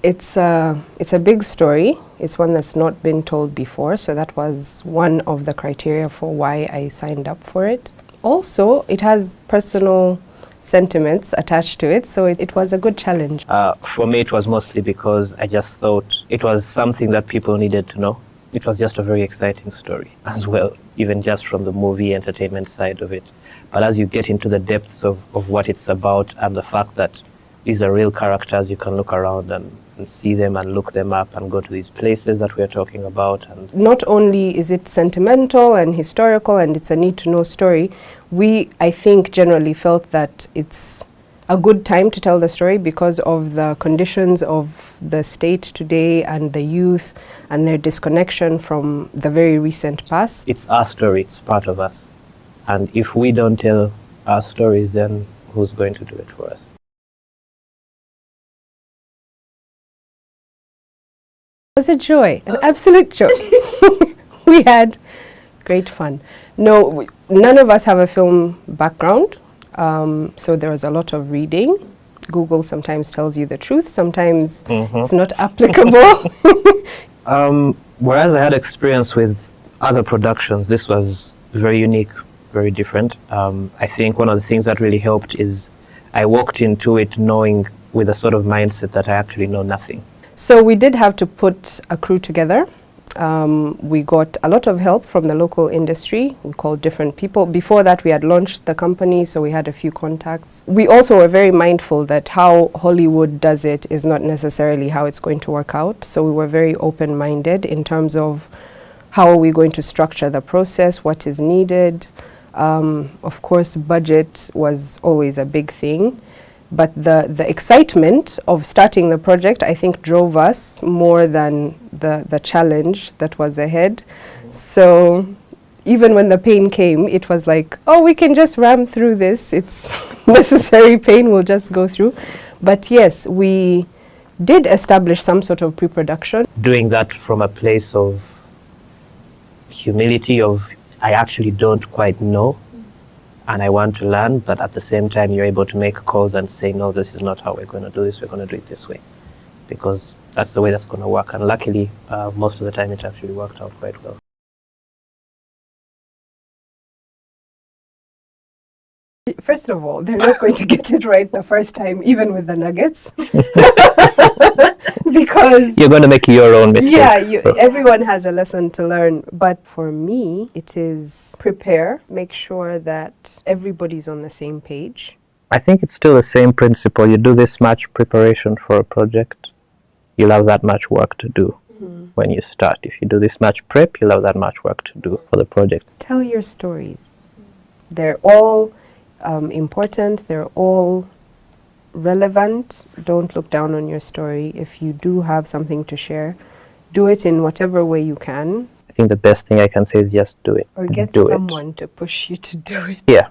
It's a big story. It's one that's not been told before, so that was one of the criteria for why I signed up for it. Also, it has personal sentiments attached to it, so it was a good challenge. For me, it was mostly because I just thought it was something that people needed to know. It was just a very exciting story as well, even just from the movie entertainment side of it. But as you get into the depths of what it's about and the fact that these are real characters, you can look around and see them and look them up and go to these places that we're talking about. And not only is it sentimental and historical and it's a need-to-know story, we, I think, generally felt that it's a good time to tell the story because of the conditions of the state today and the youth and their disconnection from the very recent past. It's our story, it's part of us. And if we don't tell our stories, then who's going to do it for us? It was a joy, an absolute joy. We had great fun. No, none of us have a film background, so there was a lot of reading. Google sometimes tells you the truth, sometimes it's not applicable. Whereas I had experience with other productions, this was very unique, very different. I think one of the things that really helped is I walked into it knowing with a sort of mindset that I actually know nothing. So we did have to put a crew together. We got a lot of help from the local industry. We called different people. Before that, we had launched the company, so we had a few contacts. We also were very mindful that how Hollywood does it is not necessarily how it's going to work out. So we were very open-minded in terms of how are we going to structure the process, what is needed. Of course, budget was always a big thing. But the excitement of starting the project, I think, drove us more than the challenge that was ahead. So even when the pain came, it was like, oh, we can just ram through this. It's necessary pain, we'll just go through. But yes, we did establish some sort of pre-production. Doing that from a place of humility of, I actually don't quite know. And I want to learn, but at the same time, you're able to make calls and say, no, this is not how we're going to do this. We're going to do it this way, because that's the way that's going to work. And luckily, most of the time, it actually worked out quite well. First of all, they're not going to get it right the first time, even with the nuggets. Because you're going to make your own mistake. Yeah, everyone has a lesson to learn. But for me, it is prepare, make sure that everybody's on the same page. I think it's still the same principle. You do this much preparation for a project, you'll have that much work to do when you start. If you do this much prep, you'll have that much work to do for the project. Tell your stories. They're all important, they're all relevant. Don't look down on your story. If you do have something to share, do it in whatever way you can. I think the best thing I can say is just do it. Or get someone to push you to do it. Yeah.